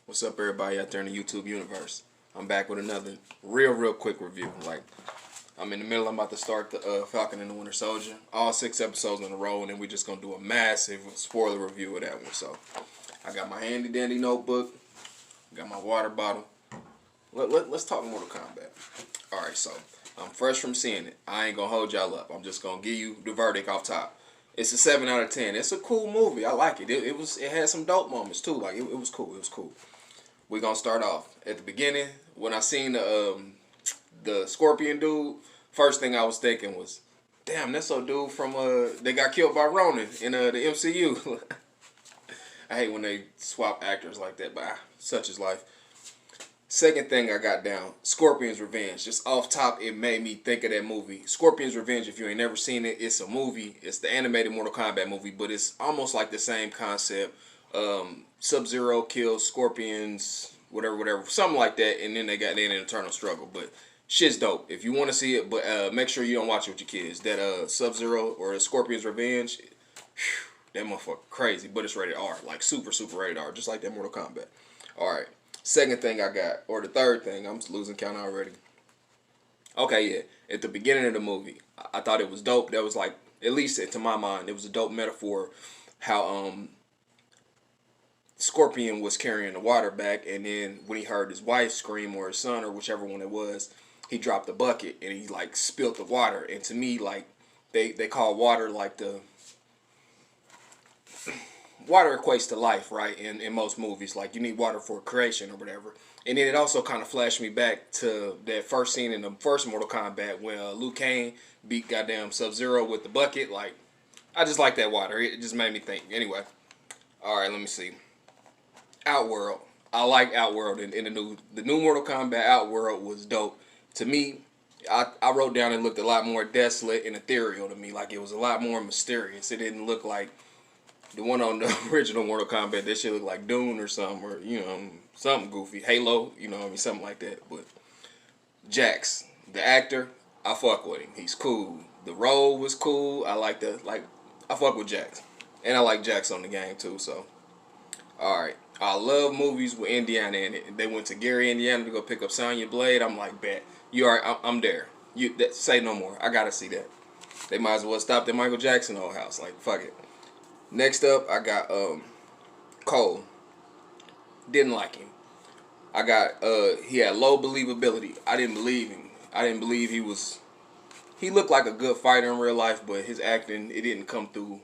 What's up, everybody out there in the YouTube universe? I'm back with another real quick review. Like, I'm in the middle. I'm about to start the Falcon and the Winter Soldier. All 6 episodes in a row, and then we're just gonna do a massive spoiler review of that one. So, I got my handy dandy notebook. Got my water bottle. Let's talk Mortal Kombat. All right, so I'm fresh from seeing it. I ain't gonna hold y'all up. I'm just gonna give you the verdict off top. It's a 7 out of 10. It's a cool movie. I like it. It had some dope moments too. Like it was cool. It was cool. We're gonna start off at the beginning. When I seen the Scorpion dude, first thing I was thinking was, damn, that's a dude from they got killed by Ronin in the MCU. I hate when they swap actors like that, but such is life. Second thing I got down, Scorpion's Revenge. Just off top, it made me think of that movie. Scorpion's Revenge, if you ain't never seen it, it's a movie. It's the animated Mortal Kombat movie, but it's almost like the same concept. Sub-Zero kills Scorpions, whatever, something like that, and then they got in an eternal struggle. But shit's dope. If you want to see it, but make sure you don't watch it with your kids. That Sub-Zero or Scorpion's Revenge, whew, that motherfucker crazy, but it's rated R, like super rated R, just like that Mortal Kombat. All right. Second thing I got, or the third thing, I'm losing count already. Okay, yeah. At the beginning of the movie, I thought it was dope. That was like, at least to my mind, it was a dope metaphor how Scorpion was carrying the water back, and then when he heard his wife scream or his son or whichever one it was, he dropped the bucket and he like spilled the water. And to me, like they call water like the water equates to life, right? In most movies, like you need water for creation or whatever. And then it also kind of flashed me back to that first scene in the first Mortal Kombat when Liu Kang beat goddamn Sub-Zero with the bucket. Like, I just like that water. It just made me think. Anyway, all right, let me see. Outworld. I like Outworld in the new Mortal Kombat. Outworld was dope. To me, I wrote down it looked a lot more desolate and ethereal to me. Like it was a lot more mysterious. It didn't look like the one on the original Mortal Kombat. That shit looked like Dune or something, or something goofy. Halo, something like that. But Jax, the actor, I fuck with him. He's cool. The role was cool. I fuck with Jax, and I like Jax on the game too. So, all right. I love movies with Indiana in it. They went to Gary, Indiana to go pick up Sonya Blade. I'm like, bet. You are. I'm there. Say no more. I gotta see that. They might as well stop the Michael Jackson old house. Like, fuck it. Next up, I got Cole. Didn't like him. I got he had low believability. I didn't believe him. I didn't believe he was. He looked like a good fighter in real life, but his acting, it didn't come through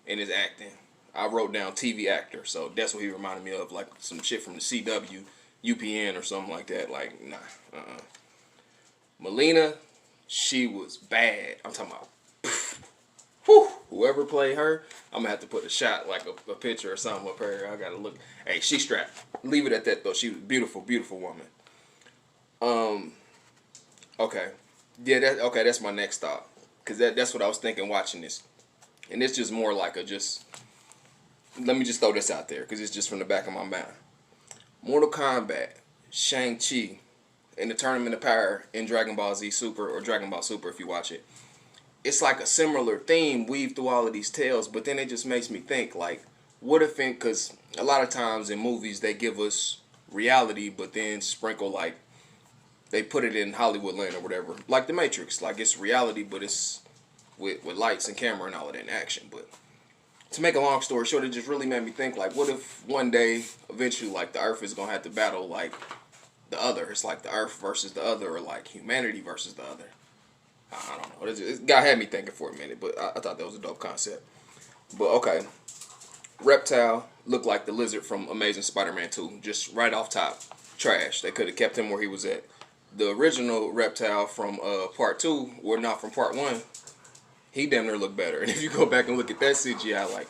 in his acting. I wrote down TV actor, so that's what he reminded me of, like some shit from the CW, UPN or something like that. Like, nah, Melina, she was bad. I'm talking about, whew, whoever played her, I'm gonna have to put a shot, like a picture or something of her. I gotta look. Hey, she strapped. Leave it at that though. She was a beautiful woman. Okay, yeah, that's my next thought, cause that's what I was thinking watching this, and it's just more like let me just throw this out there because it's just from the back of my mind. Mortal Kombat, Shang-Chi, and the Tournament of Power in Dragon Ball Z Super, or Dragon Ball Super if you watch it. It's like a similar theme weaved through all of these tales, but then it just makes me think, like, what if because a lot of times in movies they give us reality, but then sprinkle, like, they put it in Hollywood land or whatever. Like The Matrix. Like, it's reality, but it's with lights and camera and all of that in action, but to make a long story short, it just really made me think, like, what if one day, eventually, like, the Earth is going to have to battle, like, the other. It's like the Earth versus the other, or, like, humanity versus the other. I don't know. It got had me thinking for a minute, but I thought that was a dope concept. But, okay. Reptile looked like the lizard from Amazing Spider-Man 2. Just right off top. Trash. They could have kept him where he was at. The original Reptile from Part 2, or not from Part 1, he damn near looked better. And if you go back and look at that CGI, like,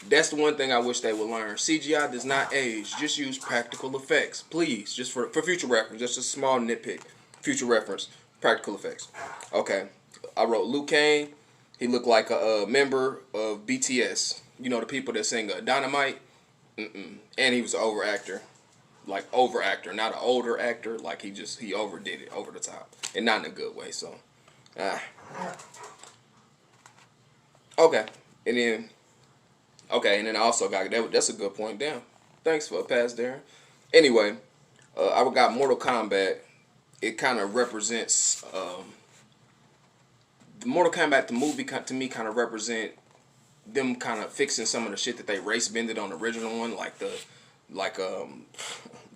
that's the one thing I wish they would learn. CGI does not age. Just use practical effects. Please. Just for future reference. Just a small nitpick. Future reference. Practical effects. Okay. I wrote Liu Kang. He looked like a member of BTS. You know, the people that sing Dynamite. And he was an over actor. Like, over actor. Not an older actor. Like, he overdid it. Over the top. And not in a good way, so. Okay, and then I also got that's a good point. Damn, thanks for a pass, Darren. Anyway, I got Mortal Kombat. It kind of represents the Mortal Kombat, the movie, to me kind of represent them kind of fixing some of the shit that they race bended on the original one, like the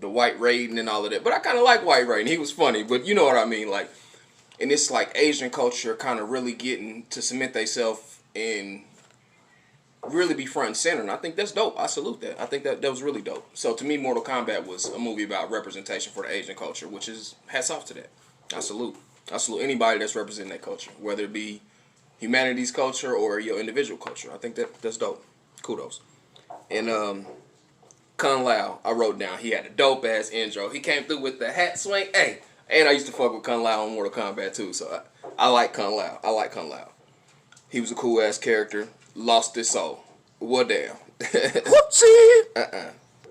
White Raiden and all of that. But I kind of like White Raiden. He was funny, but you know what I mean, like. And it's like Asian culture kind of really getting to cement themselves and really be front and center. And I think that's dope. I salute that. I think that was really dope. So to me, Mortal Kombat was a movie about representation for the Asian culture, which is hats off to that. I salute. I salute anybody that's representing that culture, whether it be humanity's culture or your individual culture. I think that's dope. Kudos. And Kung Lao, I wrote down, he had a dope ass intro. He came through with the hat swing. Hey. And I used to fuck with Kung Lao on Mortal Kombat too, so I like Kung Lao. I like Kung Lao. He was a cool ass character. Lost his soul. What damn. Whoopsie.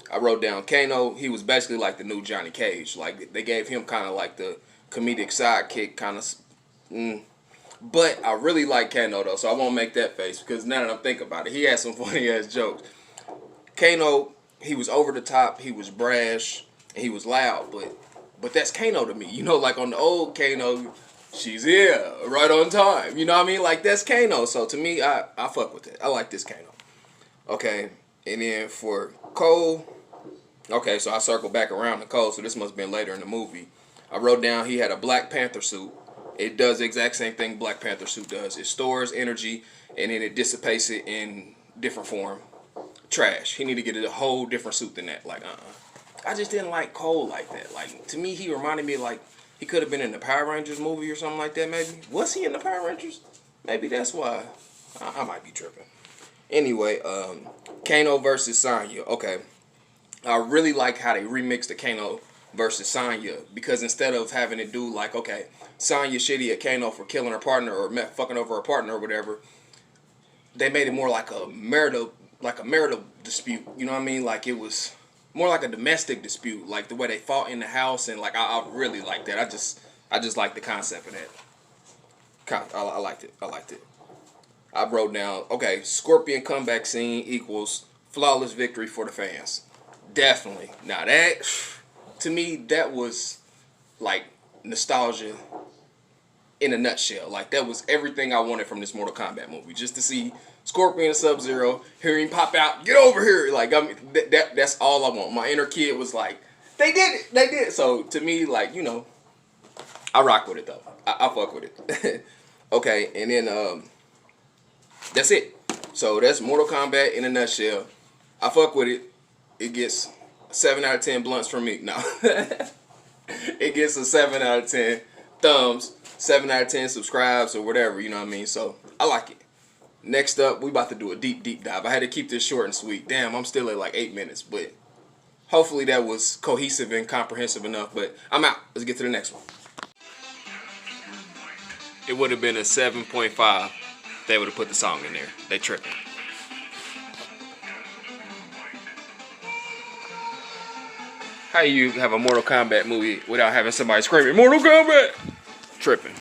I wrote down Kano. He was basically like the new Johnny Cage. Like they gave him kind of like the comedic sidekick kind of. But I really like Kano though, so I won't make that face because now that I'm thinking about it, he had some funny ass jokes. Kano, he was over the top. He was brash and he was loud, But that's Kano to me. You know, like on the old Kano, she's here, right on time. You know what I mean? Like, that's Kano. So, to me, I fuck with it. I like this Kano. Okay. And then for Cole, okay, so I circle back around to Cole, so this must have been later in the movie. I wrote down he had a Black Panther suit. It does the exact same thing Black Panther suit does. It stores energy, and then it dissipates it in different form. Trash. He need to get a whole different suit than that. Like, I just didn't like Cole like that. Like, to me, he reminded me of, like, he could have been in the Power Rangers movie or something like that, maybe. Was he in the Power Rangers? Maybe that's why. I might be tripping. Anyway, Kano versus Sanya. Okay. I really like how they remixed the Kano versus Sanya. Because instead of having it do, like, okay, Sanya shitty at Kano for killing her partner or fucking over her partner or whatever, they made it more like a marital dispute. You know what I mean? Like, it was more like a domestic dispute, like the way they fought in the house, and like I really like that. I just like the concept of that. I liked it. I wrote down, okay, Scorpion comeback scene equals flawless victory for the fans. Definitely. Now that, to me, that was like nostalgia in a nutshell. Like that was everything I wanted from this Mortal Kombat movie. Just to see Scorpion and Sub-Zero, hear him pop out, get over here. Like, I mean, that's all I want. My inner kid was like, they did it. So, to me, like, you know, I rock with it, though. I fuck with it. Okay, and then, that's it. So, that's Mortal Kombat in a nutshell. I fuck with it. It gets 7 out of 10 blunts from me. No. It gets a 7 out of 10 thumbs, 7 out of 10 subscribes, or whatever, you know what I mean? So, I like it. Next up, we about to do a deep dive. I had to keep this short and sweet. Damn, I'm still at like 8 minutes, but hopefully that was cohesive and comprehensive enough. But I'm out. Let's get to the next one. It would have been a 7.5. They would have put the song in there. They tripping. How you have a Mortal Kombat movie without having somebody screaming, Mortal Kombat? Tripping.